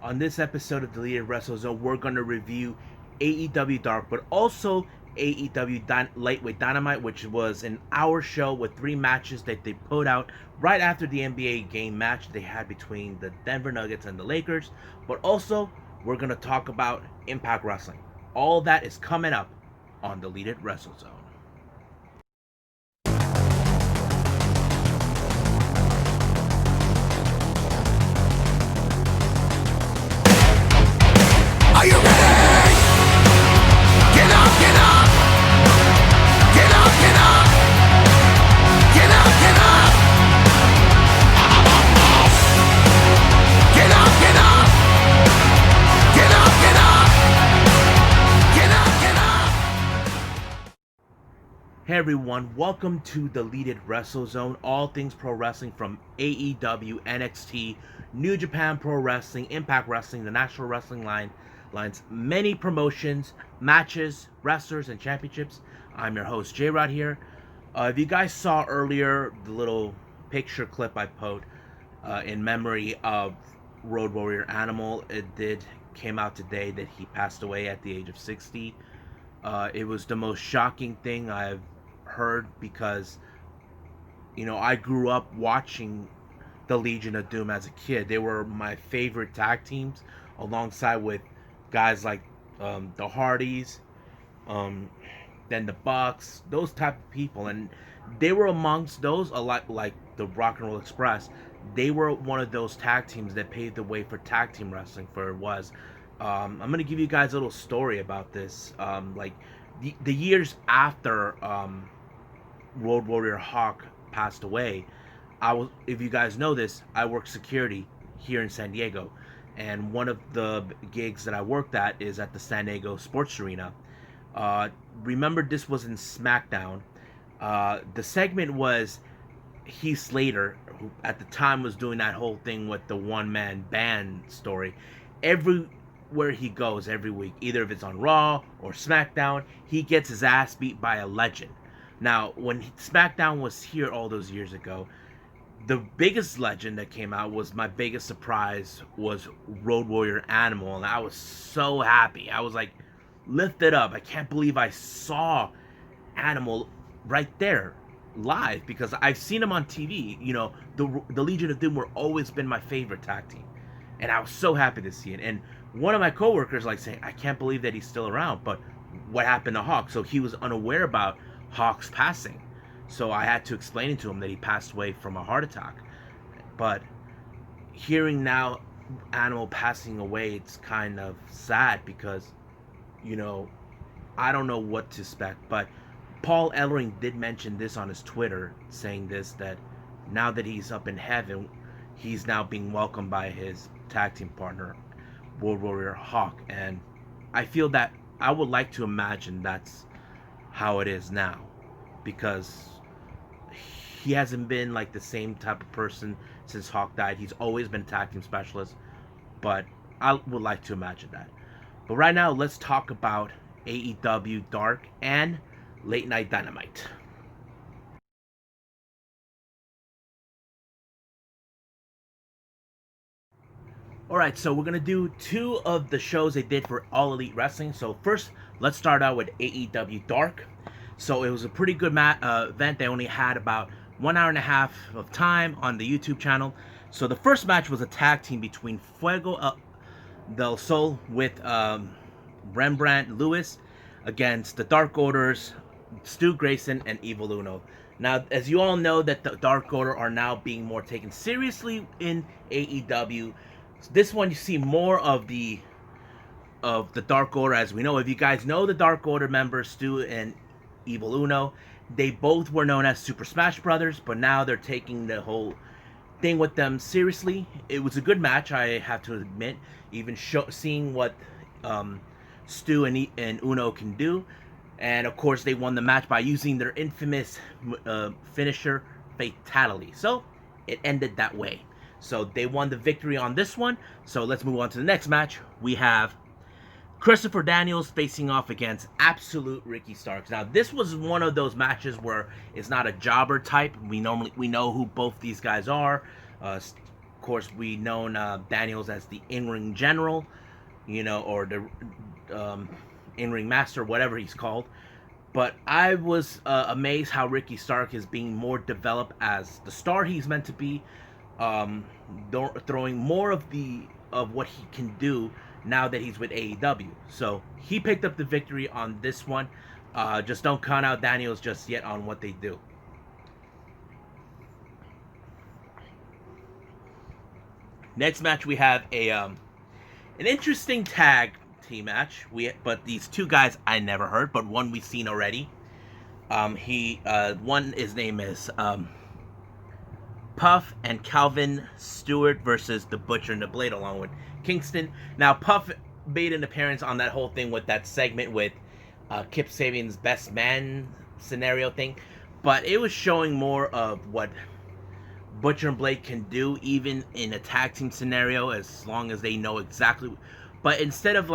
On this episode of Deleted Wrestle Zone, we're going to review AEW Dark, but also AEW Lightweight Dynamite, which was an hour show with 3 matches that they put out right after the NBA game match they had between the Denver Nuggets and the Lakers. But also, we're going to talk about Impact Wrestling. All that is coming up on Deleted Wrestle Zone. Are you ready? Get up, get up. Get up, get up. Get up, get up. Get up, get up. Get up, get up. Get up, get up. Hey everyone, welcome to Deleted Wrestle Zone. All things pro wrestling from AEW, NXT, New Japan Pro Wrestling, Impact Wrestling, the National Wrestling lines, many promotions, matches, wrestlers, and championships. I'm your host, J-Rod here. If you guys saw earlier the little picture clip I put in memory of Road Warrior Animal, it came out today that he passed away at the age of 60. It was the most shocking thing I've heard because, I grew up watching the Legion of Doom as a kid. They were my favorite tag teams alongside with guys like the Hardys, then the Bucks, those type of people, and they were amongst those a lot like the Rock and Roll Express. They were one of those tag teams that paved the way for tag team wrestling. For it was, I'm gonna give you guys a little story about this. Like the years after Road Warrior Hawk passed away, if you guys know this, I worked security here in San Diego, and one of the gigs that I worked at is at the San Diego Sports Arena. Remember, this was in SmackDown. The segment was Heath Slater, who at the time was doing that whole thing with the one-man band story. Everywhere he goes every week, either if it's on Raw or SmackDown, he gets his ass beat by a legend. Now, when SmackDown was here all those years ago, the biggest legend that came out was my biggest surprise was Road Warrior Animal, and I was so happy. I was like lifted up. I can't believe I saw Animal right there live because I've seen him on TV. The Legion of Doom were always been my favorite tag team, and I was so happy to see it. And one of my coworkers like saying, "I can't believe that he's still around." But what happened to Hawk? So he was unaware about Hawk's passing. So I had to explain to him that he passed away from a heart attack. But hearing now Animal passing away, it's kind of sad because, I don't know what to expect. But Paul Ellering did mention this on his Twitter, saying this, that now that he's up in heaven, he's now being welcomed by his tag team partner, World Warrior Hawk. And I feel that I would like to imagine that's how it is now, because he hasn't been like the same type of person since Hawk died. He's always been a tag team specialist, but I would like to imagine that. But right now, let's talk about AEW Dark and Late Night Dynamite. Alright, so we're going to do 2 of the shows they did for All Elite Wrestling. So first, let's start out with AEW Dark. So it was a pretty good event. They only had about 1 hour and a half of time on the YouTube channel. So the first match was a tag team between Fuego del Sol with Rembrandt Lewis against the Dark Orders, Stu Grayson, and Evil Uno. Now, as you all know, that the Dark Order are now being more taken seriously in AEW. This one, you see more of the Dark Order, as we know. If you guys know the Dark Order members, Stu and Evil Uno, they both were known as Super Smash Brothers, but now they're taking the whole thing with them seriously. It was a good match, I have to admit. Even seeing what Stu and Uno can do, and of course they won the match by using their infamous finisher, Fatality. So it ended that way. So they won the victory on this one. So let's move on to the next match. We have Christopher Daniels facing off against Absolute Ricky Starks. Now, this was one of those matches where it's not a jobber type. We know who both these guys are. course, we known Daniels as the in-ring general, or the in-ring master, whatever he's called. But I was amazed how Ricky Stark is being more developed as the star he's meant to be, throwing more of what he can do now that he's with AEW. So he picked up the victory on this one. Just don't count out Daniels just yet on what they do. Next match we have an interesting tag team match. But these two guys I never heard, but one we've seen already. His name is Puff and Calvin Stewart versus the Butcher and the Blade, along with Kingston. Now Puff made an appearance on that whole thing with that segment with Kip Sabian's best man scenario thing, but it was showing more of what Butcher and Blade can do, even in a tag team scenario, as long as they know exactly. But instead of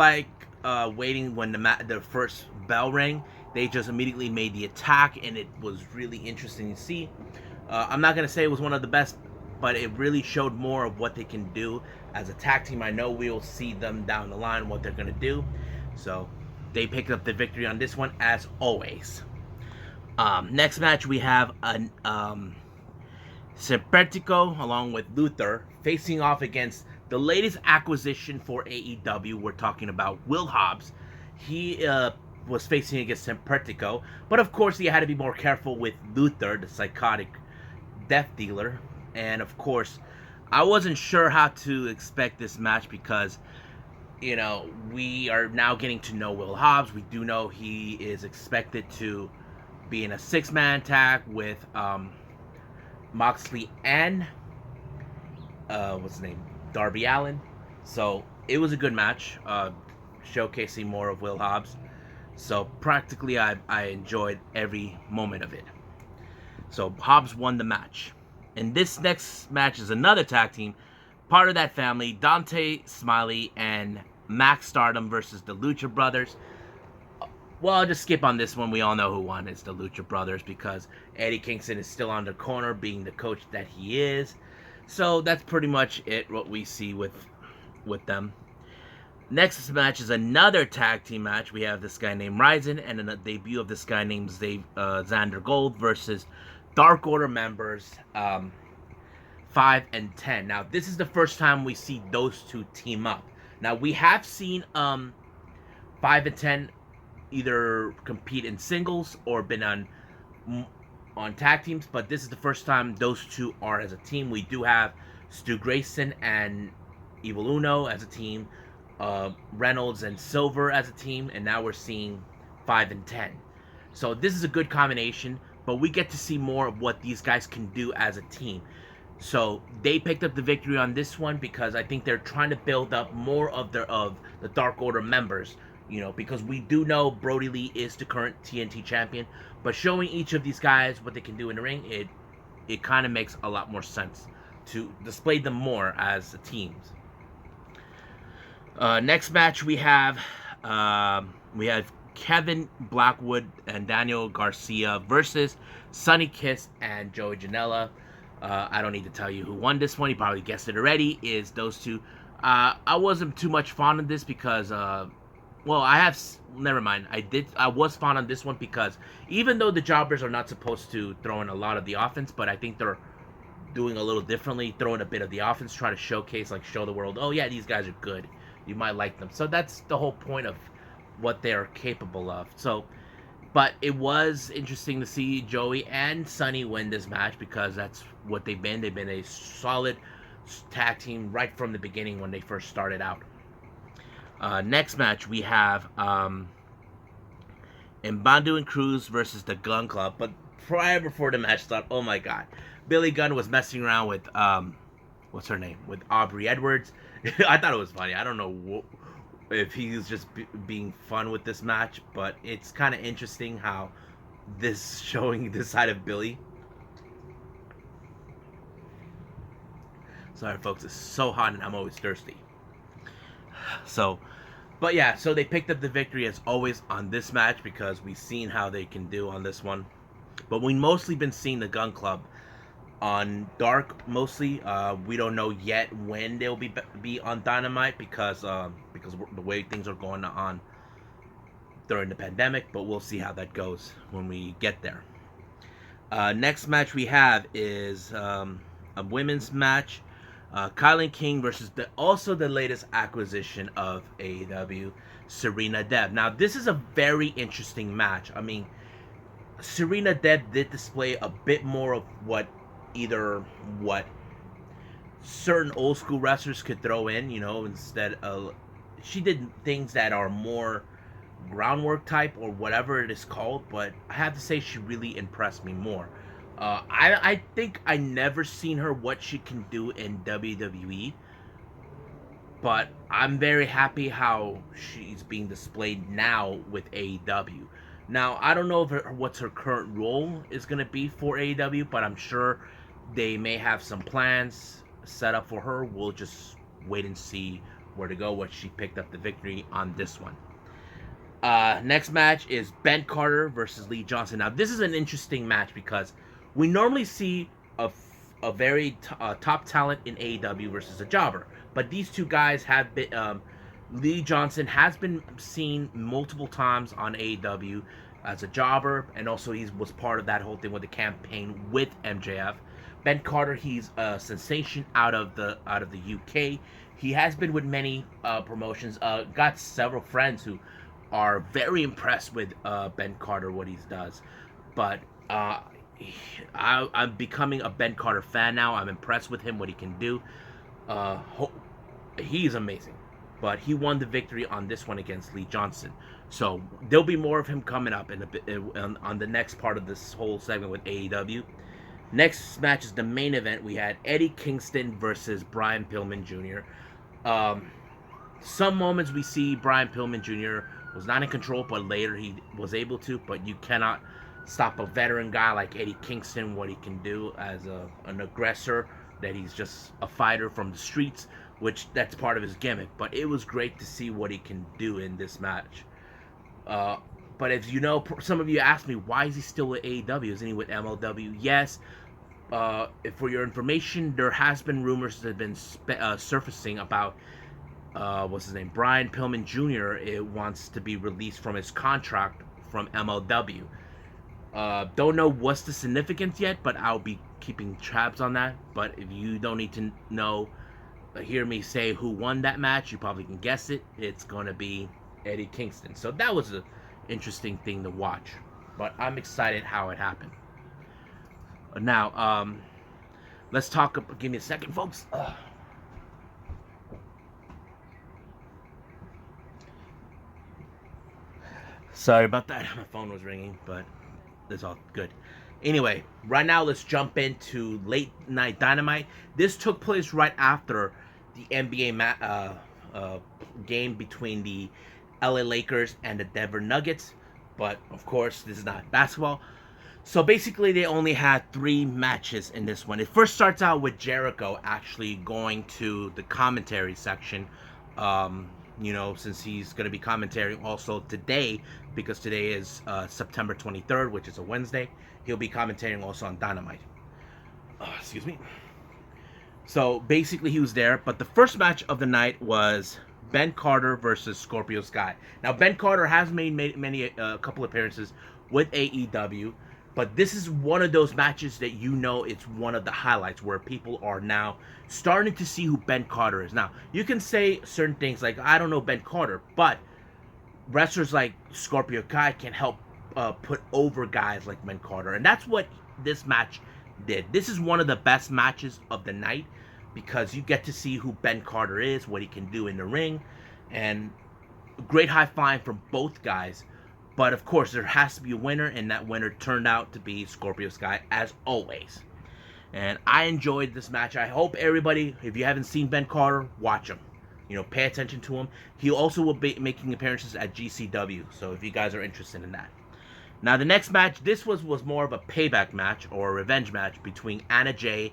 waiting when the first bell rang, they just immediately made the attack, and it was really interesting to see. I'm not gonna say it was one of the best, but it really showed more of what they can do as a tag team. I know we'll see them down the line what they're gonna do, so they picked up the victory on this one as always. Next match we have an Serpentico along with Luther facing off against the latest acquisition for AEW. We're talking about Will Hobbs. He was facing against Serpentico, but of course he had to be more careful with Luther, the psychotic death dealer. And of course, I wasn't sure how to expect this match because, we are now getting to know Will Hobbs. We do know he is expected to be in a 6-man tag with Moxley and what's his name, Darby Allin. So it was a good match, showcasing more of Will Hobbs. So practically I enjoyed every moment of it. So Hobbs won the match. And this next match is another tag team, part of that family, Dante Smiley and Max Stardom versus the Lucha Brothers. Well, I'll just skip on this one. We all know who won. It's the Lucha Brothers because Eddie Kingston is still on the corner being the coach that he is. So that's pretty much it, what we see with them. Next match is another tag team match. We have this guy named Ryzen and a debut of this guy named Xander Gold versus Dark Order members 5 and 10. Now, this is the first time we see those two team up. Now, we have seen 5 and 10 either compete in singles or been on tag teams, but this is the first time those two are as a team. We do have Stu Grayson and Evil Uno as a team, Reynolds and Silver as a team, and now we're seeing 5 and 10. So this is a good combination, but we get to see more of what these guys can do as a team. So they picked up the victory on this one because I think they're trying to build up more of the Dark Order members. Because we do know Brody Lee is the current TNT champion, but showing each of these guys what they can do in the ring, it kind of makes a lot more sense to display them more as teams. Next match we have Kevin Blackwood and Daniel Garcia versus Sonny Kiss and Joey Janela. I don't need to tell you who won this one. You probably guessed it already. Is those two. I wasn't too much fond of this because never mind. I was fond on this one because even though the jobbers are not supposed to throw in a lot of the offense, but I think they're doing a little differently, throwing a bit of the offense, trying to showcase, show the world, oh yeah, these guys are good. You might like them. So that's the whole point of what they are capable of. So, but it was interesting to see Joey and Sonny win this match because that's what they've been. They've been a solid tag team right from the beginning when they first started out. Next match we have Mbandu and Cruz versus the Gun Club. But prior before the match started, oh my god, Billy Gunn was messing around with what's her name, with Aubrey Edwards. I thought it was funny. I don't know if he's just being fun with this match, but it's kind of interesting how this showing this side of Billy. Sorry folks, it's so hot and I'm always thirsty. So, but yeah, so they picked up the victory as always on this match because we've seen how they can do on this one. But we've mostly been seeing the Gun Club on Dark mostly. We don't know yet when they'll be on Dynamite because the way things are going on during the pandemic. But we'll see how that goes when we get there. Next match we have is a women's match. Kylan King versus also the latest acquisition of AEW, Serena Deeb. Now, this is a very interesting match. I mean, Serena Deeb did display a bit more of what certain old school wrestlers could throw in, instead of she did things that are more groundwork type or whatever it is called, but I have to say she really impressed me more. I think I never seen her what she can do in WWE, but I'm very happy how she's being displayed now with AEW. Now I don't know what's her current role is gonna be for AEW, but I'm sure they may have some plans set up for her. We'll just wait and see where to go. What she picked up the victory on this one. Next match is Ben Carter versus Lee Johnson. Now, this is an interesting match because we normally see a very top talent in AEW versus a jobber. But these two guys have been. Lee Johnson has been seen multiple times on AEW as a jobber, and also he was part of that whole thing with the campaign with MJF. Ben Carter, he's a sensation out of the UK. He has been with many promotions. Got several friends who are very impressed with Ben Carter, what he does. But I'm becoming a Ben Carter fan now. I'm impressed with him, what he can do. He's amazing. But he won the victory on this one against Lee Johnson. So there'll be more of him coming up on the next part of this whole segment with AEW. Next match is the main event. We had Eddie Kingston versus Brian Pillman Jr. Some moments we see Brian Pillman Jr. was not in control, but later he was able to. But you cannot stop a veteran guy like Eddie Kingston, what he can do as an aggressor, that he's just a fighter from the streets, which that's part of his gimmick. But it was great to see what he can do in this match. But as you know, some of you asked me, why is he still with AEW? Isn't he with MLW? Yes. For your information, there has been rumors that have been surfacing about what's his name, Brian Pillman Jr. It wants to be released from his contract from MLW. Don't know what's the significance yet, but I'll be keeping tabs on that. But if you don't need to know, hear me say who won that match, you probably can guess it. It's going to be Eddie Kingston. So that was an interesting thing to watch. But I'm excited how it happened. Now, let's talk. Give me a second, folks. Sorry about that. My phone was ringing, but it's all good. Anyway, right now let's jump into Late Night Dynamite. This took place right after the NBA game between the LA Lakers and the Denver Nuggets. But, of course, this is not basketball. So, basically, they only had 3 matches in this one. It first starts out with Jericho actually going to the commentary section. Since he's going to be commentating also today, because today is September 23rd, which is a Wednesday. He'll be commentating also on Dynamite. Excuse me. So, basically, he was there. But the first match of the night was Ben Carter versus Scorpio Sky. Now, Ben Carter has made a couple appearances with AEW, but this is one of those matches that it's one of the highlights where people are now starting to see who Ben Carter is. Now, you can say certain things like, I don't know Ben Carter, but wrestlers like Scorpio Sky can help put over guys like Ben Carter, and that's what this match did. This is one of the best matches of the night because you get to see who Ben Carter is, what he can do in the ring, and great high five from both guys. But of course, there has to be a winner, and that winner turned out to be Scorpio Sky, as always. And I enjoyed this match. I hope everybody, if you haven't seen Ben Carter, watch him. Pay attention to him. He also will be making appearances at GCW, so if you guys are interested in that. Now, the next match, this was more of a payback match or a revenge match between Anna Jay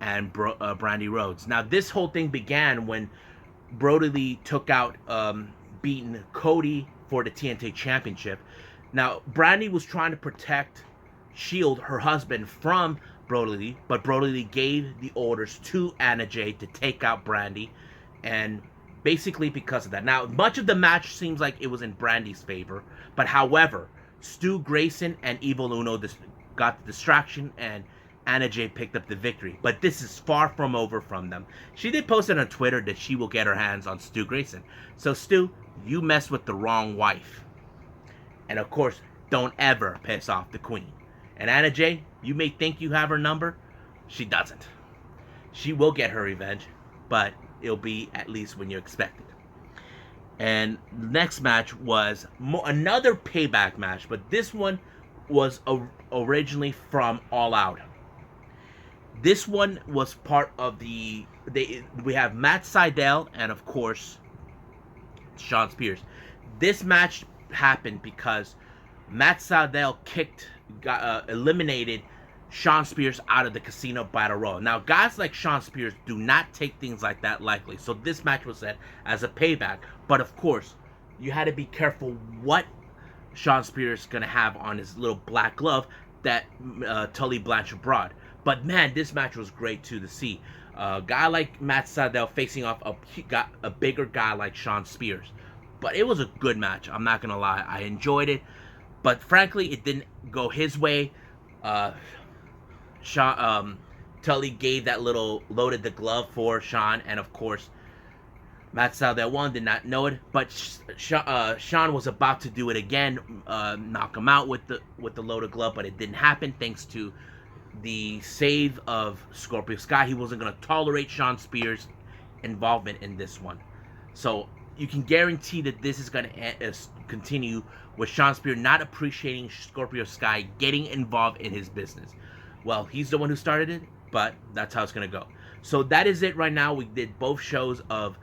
and Brandy Rhodes. Now, this whole thing began when Brody Lee took out, beating Cody for the TNT Championship. Now, Brandy was trying to shield her husband from Brody Lee, but Brody Lee gave the orders to Anna Jay to take out Brandy, and basically because of that. Now, much of the match seems like it was in Brandy's favor, but however, Stu Grayson and Evil Uno got the distraction, and Anna Jay picked up the victory. But this is far from over from them. She did post it on Twitter that she will get her hands on Stu Grayson. So Stu, you messed with the wrong wife. And of course, don't ever piss off the queen. And Anna Jay, you may think you have her number. She doesn't. She will get her revenge, but it'll be at least when you expect it. And the next match was another payback match, but this one was originally from All Out. This one was part of we have Matt Sydal and of course Shawn Spears. This match happened because Matt Sydal eliminated Shawn Spears out of the Casino Battle Royal. Now, guys like Shawn Spears do not take things like that lightly, so this match was set as a payback. But of course, you had to be careful what Shawn Spears is gonna have on his little black glove that Tully Blanchard brought. But man, this match was great too to see. A guy like Matt Sydal facing off a bigger guy like Shawn Spears. But it was a good match. I'm not gonna lie, I enjoyed it. But frankly, it didn't go his way. Tully gave that little loaded the glove for Shawn, and of course, Matt Sydal won. Did not know it, but Shawn was about to do it again, knock him out with the loaded glove, but it didn't happen thanks to the save of Scorpio Sky. He wasn't going to tolerate Shawn Spears' involvement in this one, so you can guarantee that this is going to continue with Shawn Spears not appreciating Scorpio Sky getting involved in his business. Well, he's the one who started it, but that's how it's going to go. So that is it right now. We did both shows of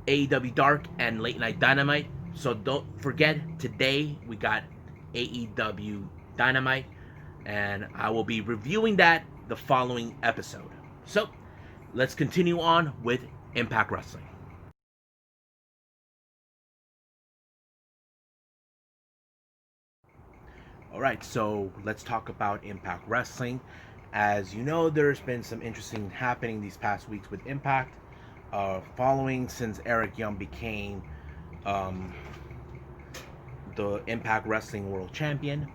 AEW Dark and Late Night Dynamite. So don't forget, today we got AEW Dynamite, and I will be reviewing that the following episode. So let's continue on with Impact Wrestling. Alright, so let's talk about Impact Wrestling. As you know, there's been some interesting happening these past weeks with Impact. Following since Eric Young became the Impact Wrestling World Champion.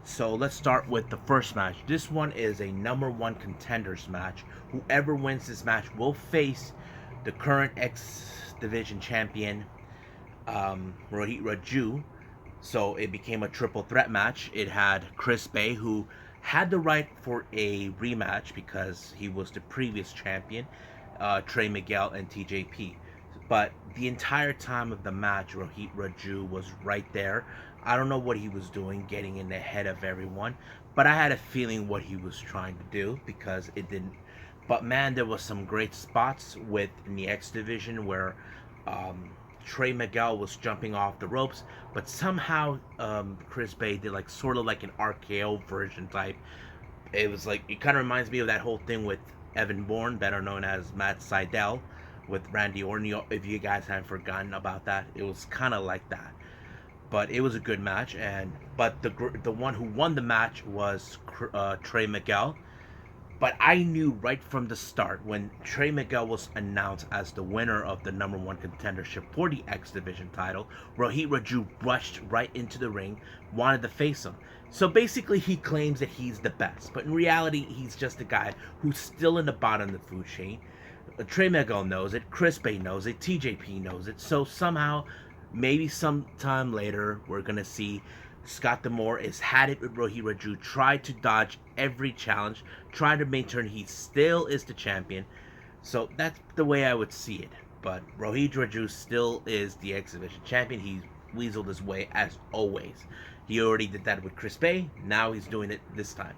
So let's start with the first match. This one is a number one contenders match. Whoever wins this match will face the current X Division champion, Rohit Raju. So it became a triple threat match. It had Chris Bay, who had the right for a rematch because he was the previous champion, Trey Miguel, and TJP. But the entire time of the match, Rohit Raju was right there. I don't know what he was doing, getting in the head of everyone, but I had a feeling what he was trying to do because it didn't. But man, there was some great spots in the X Division where Trey Miguel was jumping off the ropes, but somehow Chris Bay did sort of like an RKO version type. It was like, it kind of reminds me of that whole thing with Evan Bourne, better known as Matt Sydal, with Randy Orton. If you guys haven't forgotten about that, it was kind of like that. But it was a good match, but the one who won the match was Trey Miguel. But I knew right from the start when Trey Miguel was announced as the winner of the number one contendership for the X Division title, Rohit Raju rushed right into the ring, wanted to face him. So basically he claims that he's the best, but in reality he's just a guy who's still in the bottom of the food chain. Trey Miguel knows it, Chris Bay knows it, TJP knows it, so somehow, maybe sometime later, we're going to see Scott D'Amore is had it with Rohit Raju, tried to dodge every challenge, tried to maintain he still is the champion. So that's the way I would see it. But Rohit Raju still is the X Division champion. He weaseled his way as always. He already did that with Chris Bay. Now he's doing it this time.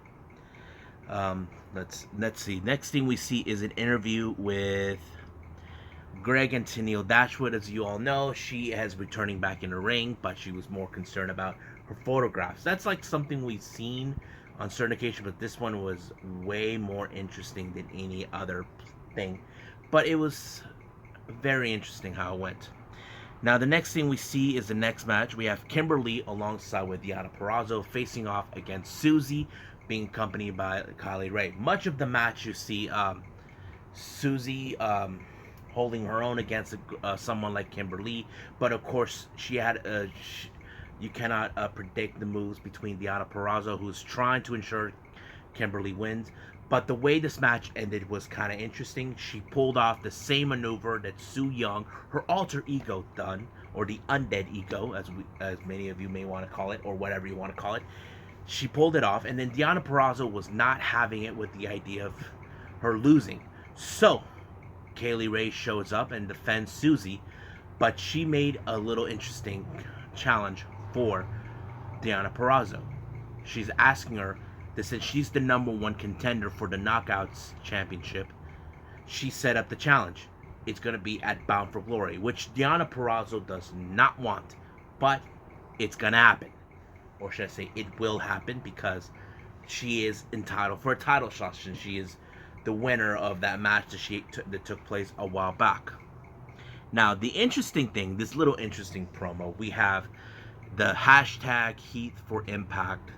Let's see. Next thing we see is an interview with Greg and Tennille Dashwood. As you all know, she is returning back in the ring, but she was more concerned about her photographs. That's like something we've seen on certain occasions, but this one was way more interesting than any other thing. But it was very interesting how it went. Now the next thing we see is the next match. We have Kimberly alongside with Deonna Purrazzo facing off against Susie, being accompanied by Kylie Ray. Much of the match, you see Susie holding her own against someone like Kimberly, but of course she had you cannot predict the moves between Deonna Purrazzo, who's trying to ensure Kimberly wins. But the way this match ended was kind of interesting. She pulled off the same maneuver that Su Yung, her alter ego, done, or the undead ego, as many of you may want to call it, or whatever you want to call it. She pulled it off, and then Deonna Purrazzo was not having it with the idea of her losing. So Kaylee Ray shows up and defends Susie, but she made a little interesting challenge for Deonna Purrazzo. She's asking her that since she's the number one contender for the Knockouts Championship, she set up the challenge. It's going to be at Bound for Glory, which Deonna Purrazzo does not want, but it's going to happen. Or should I say, it will happen, because she is entitled for a title shot since she is the winner of that match that took place a while back. Now, the interesting thing, this little interesting promo, we have the hashtag Heath for Impact,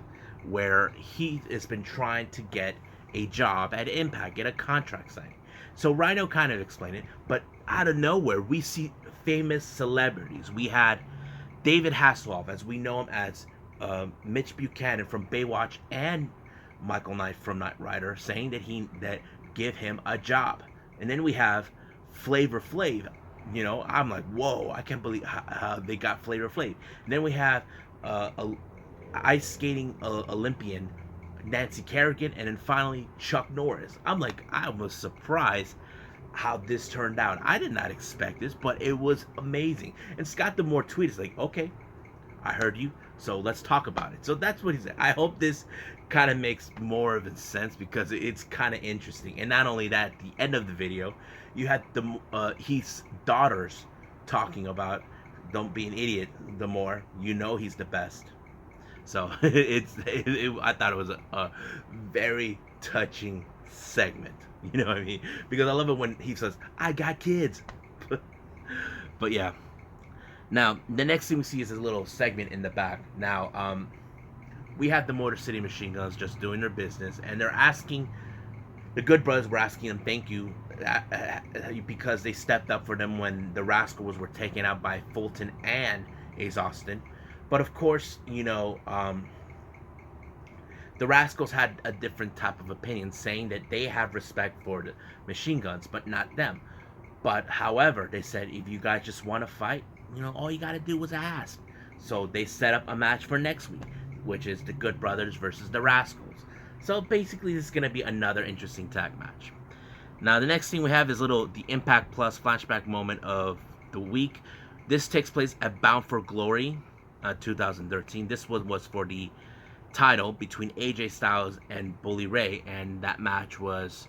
where Heath has been trying to get a job at Impact, get a contract signed. So Rhino kind of explained it, but out of nowhere, we see famous celebrities. We had David Hasselhoff, as we know him as Mitch Buchanan from Baywatch, and Michael Knight from Knight Rider, saying that give him a job. And then we have Flavor Flav. You know, I'm like, whoa, I can't believe how they got Flavor Flav. And then we have a ice skating Olympian Nancy Kerrigan, and then finally Chuck Norris. I'm like, I was surprised how this turned out. I did not expect this, but it was amazing. And Scott D'Amore tweeted like, okay, I heard you, so let's talk about it. So that's what he said. I hope this kind of makes more of a sense, because it's kind of interesting. And not only that, at the end of the video, you had Heath's daughters talking about, don't be an idiot, the more you know he's the best. So I thought it was a very touching segment. You know what I mean? Because I love it when he says, I got kids. But yeah. Now, the next thing we see is a little segment in the back. Now, we have the Motor City Machine Guns just doing their business, and they're asking, the Good Brothers were asking them thank you because they stepped up for them when the Rascals were taken out by Fulton and Ace Austin. But of course, you know, the Rascals had a different type of opinion, saying that they have respect for the Machine Guns, but not them. But however, they said, if you guys just want to fight, you know, all you got to do was ask. So they set up a match for next week, which is the Good Brothers versus the Rascals. So basically, this is going to be another interesting tag match. Now, the next thing we have is the Impact Plus flashback moment of the week. This takes place at Bound for Glory 2013. This was for the title between AJ Styles and Bully Ray, and that match was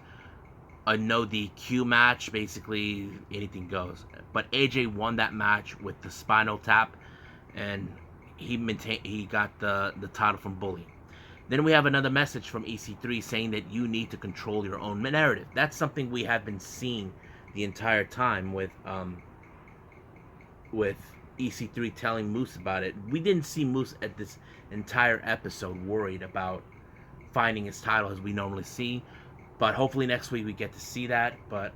a no DQ match. Basically, anything goes. But AJ won that match with the spinal tap, and he got the title from Bully. Then we have another message from EC3 saying that you need to control your own narrative. That's something we have been seeing the entire time with EC3 telling Moose about it. We didn't see Moose at this entire episode worried about finding his title as we normally see. But hopefully next week we get to see that. But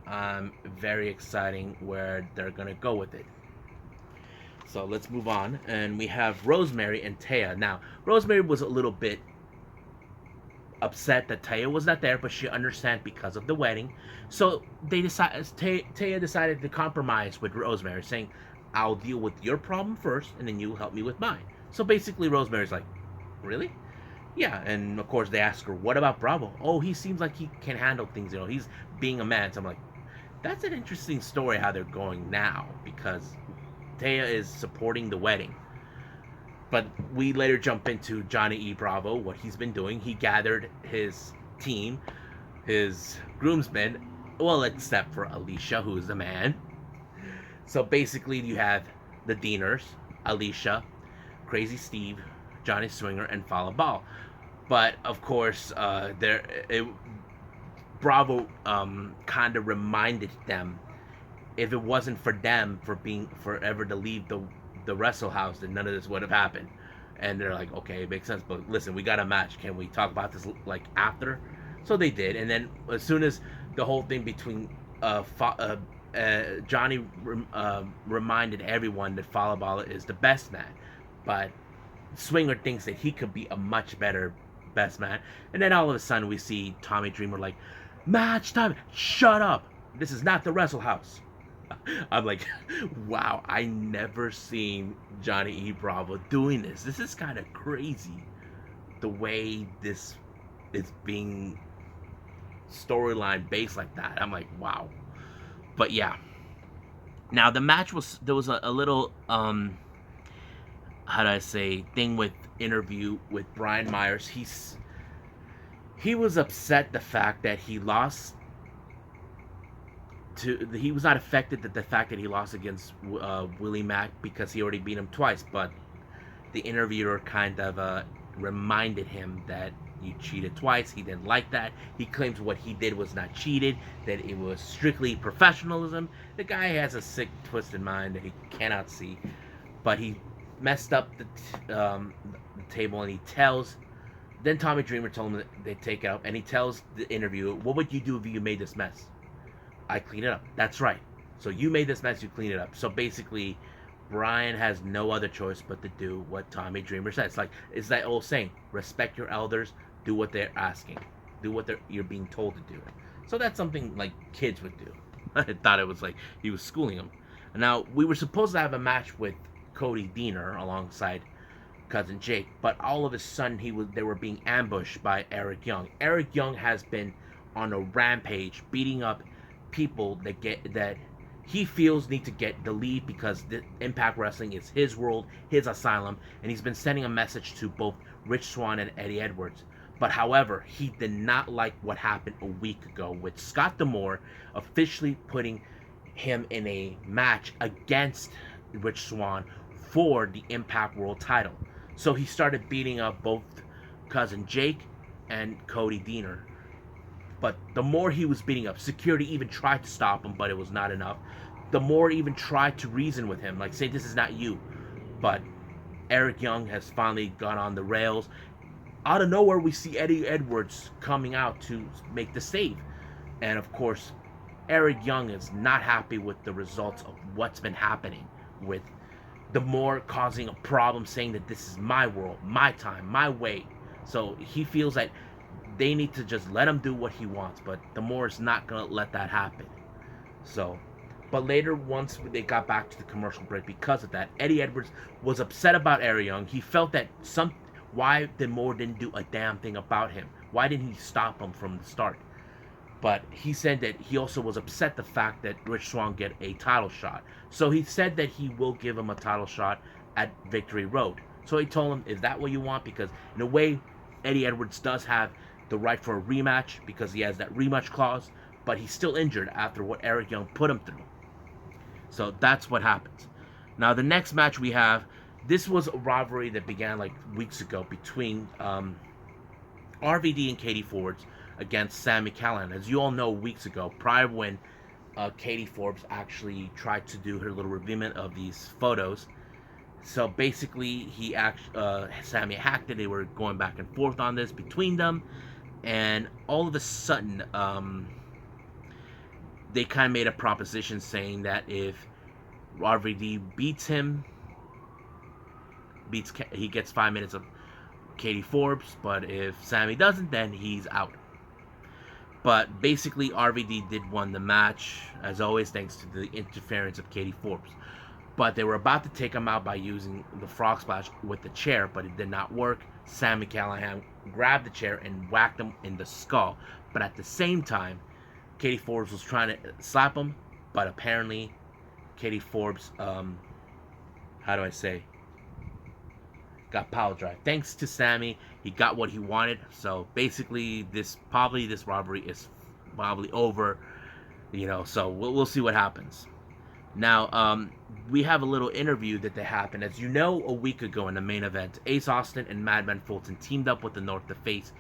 very exciting where they're going to go with it. So let's move on. And we have Rosemary and Taya. Now, Rosemary was a little bit upset that Taya was not there, but she understands because of the wedding. So Taya decided to compromise with Rosemary, saying, I'll deal with your problem first, and then you help me with mine. So basically, Rosemary's like, really? Yeah, and of course they ask her, what about Bravo? Oh, he seems like he can handle things, you know, he's being a man. So I'm like, that's an interesting story how they're going now, because Taya is supporting the wedding. But we later jump into Johnny E. Bravo, what he's been doing. He gathered his team, his groomsmen, well, except for Alicia, who is a man. So basically, you have the Deaners, Alicia, Crazy Steve, Johnny Swinger, and Fallah Ball. But of course, Bravo kind of reminded them, if it wasn't for them for being forever to leave the Wrestle House, then none of this would have happened. And they're like, okay, it makes sense, but listen, we got a match. Can we talk about this like after? So they did, and then as soon as the whole thing between Johnny reminded everyone that Fallah Bahh is the best man, but Swinger thinks that he could be a much better best man. And then all of a sudden we see Tommy Dreamer like, match time, shut up. This is not the Wrestle House. I'm like, wow, I never seen Johnny E. Bravo doing this. This is kind of crazy. The way this is being storyline based like that. I'm like, wow. But yeah. Now the match was, there was a little how do I say, thing with interview with Brian Myers. He was upset the fact that he lost to, he was not affected at the fact that he lost against Willie Mack because he already beat him twice, but the interviewer kind of reminded him that you cheated twice. He didn't like that. He claims what he did was not cheated, that it was strictly professionalism. The guy has a sick, twisted mind that he cannot see, but he messed up the table, and he tells, then Tommy Dreamer told him that they take it out, and he tells the interviewer, what would you do if you made this mess? I clean it up. That's right. So you made this mess, you clean it up. So basically, Brian has no other choice but to do what Tommy Dreamer says. Like, it's that old saying, respect your elders, do what they're asking, do what you're being told to do. So that's something like kids would do. I thought it was like he was schooling them. Now, we were supposed to have a match with Cody Deaner alongside Cousin Jake, but all of a sudden they were being ambushed by Eric Young. Eric Young has been on a rampage, beating up people that he feels need to get the lead because the Impact Wrestling is his world, his asylum, and he's been sending a message to both Rich Swann and Eddie Edwards. But however, he did not like what happened a week ago with Scott D'Amore officially putting him in a match against Rich Swann for the Impact World title. So he started beating up both Cousin Jake and Cody Deaner. But the more he was beating up, security even tried to stop him, but it was not enough. The more even tried to reason with him, like say, this is not you. But Eric Young has finally gone on the rails. Out of nowhere, we see Eddie Edwards coming out to make the save. And of course, Eric Young is not happy with the results of what's been happening with D'Amore causing a problem, saying that this is my world, my time, my way. So he feels that they need to just let him do what he wants, but D'Amore is not going to let that happen. So, but later, once they got back to the commercial break, because of that, Eddie Edwards was upset about Eric Young. He felt that why D'Amore didn't do a damn thing about him. Why didn't he stop him from the start? But he said that he also was upset the fact that Rich Swann get a title shot. So he said that he will give him a title shot at Victory Road. So he told him, is that what you want? Because in a way, Eddie Edwards does have the right for a rematch because he has that rematch clause, but he's still injured after what Eric Young put him through. So that's what happens. Now the next match we have, this was a rivalry that began like weeks ago between RVD and Katie Forbes against Sami Callihan. As you all know, weeks ago, prior when Katie Forbes actually tried to do her little reviewment of these photos. So basically, Sami hacked it. They were going back and forth on this between them, and all of a sudden, they kind of made a proposition saying that if RVD he gets 5 minutes of Katie Forbes, but if Sami doesn't, then he's out. But basically, RVD did win the match, as always, thanks to the interference of Katie Forbes. But they were about to take him out by using the frog splash with the chair, but it did not work. Sami Callihan grabbed the chair and whacked him in the skull. But at the same time, Katie Forbes was trying to slap him, but apparently Katie Forbes, got power drive. Thanks to Sami, he got what he wanted. So basically, this rivalry is probably over, so we'll see what happens. Now, we have a little interview that happened. As you know, a week ago in the main event, Ace Austin and Madman Fulton teamed up with the North to face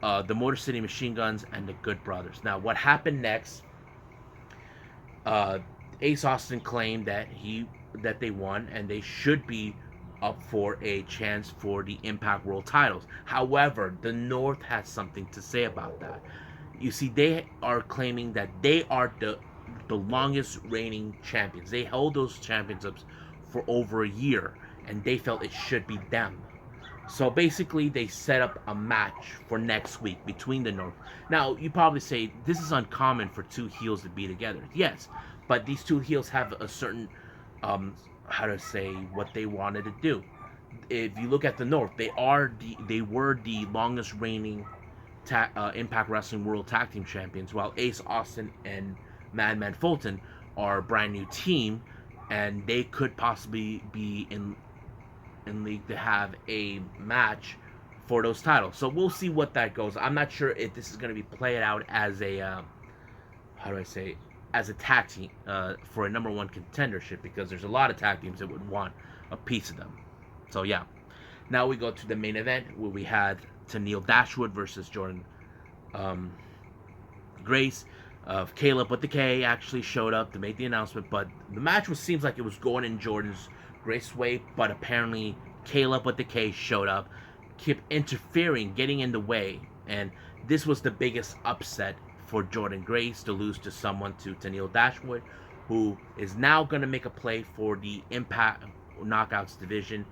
the Motor City Machine Guns and the Good Brothers. Now, what happened next? Ace Austin claimed that they won and they should be up for a chance for the Impact World titles. However, the North has something to say about that. You see, they are claiming that they are the longest reigning champions. They hold those championships for over a year, and they felt it should be them. So basically, they set up a match for next week between the North. Now, you probably say this is uncommon for two heels to be together. Yes, but these two heels have a certain, how to say, what they wanted to do. If you look at the North, they were the longest reigning Impact Wrestling World Tag Team Champions, while Ace Austin and Madman Fulton are a brand new team, and they could possibly be in league to have a match for those titles. So we'll see what that goes. I'm not sure if this is going to be played out as a how do I say, as a tag team for a number one contendership, because there's a lot of tag teams that would want a piece of them. So yeah. Now we go to the main event where we had Tennille Dashwood versus Jordan Grace. Caleb with the K actually showed up to make the announcement, but the match seems like it was going in Jordan's Grace way, but apparently Caleb with the K showed up, kept interfering, getting in the way, and this was the biggest upset for Jordan Grace to lose to someone to Tennille Dashwood, who is now going to make a play for the Impact Knockouts division,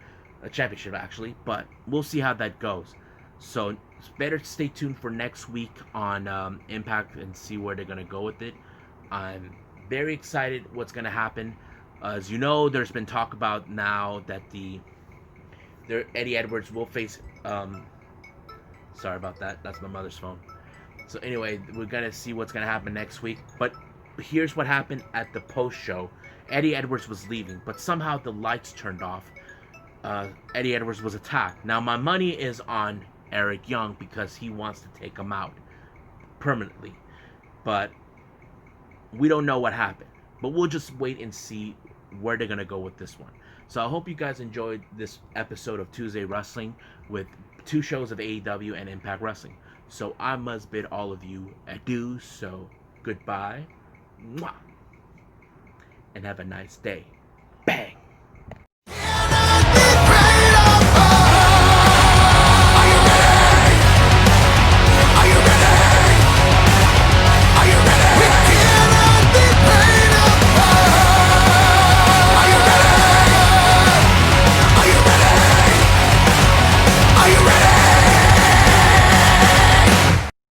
a championship actually, but we'll see how that goes. So it's better to stay tuned for next week on Impact and see where they're going to go with it. I'm very excited what's going to happen. As you know, there's been talk about now that Eddie Edwards will face. Sorry about that. That's my mother's phone. So anyway, we're gonna see what's gonna happen next week. But here's what happened at the post show. Eddie Edwards was leaving, but somehow the lights turned off. Eddie Edwards was attacked. Now my money is on Eric Young because he wants to take him out permanently, but we don't know what happened. But we'll just wait and see where they're gonna go with this one. So I hope you guys enjoyed this episode of Tuesday Wrestling with 2 shows of AEW and Impact Wrestling. So I must bid all of you adieu. So goodbye, mwah, and have a nice day. Bang.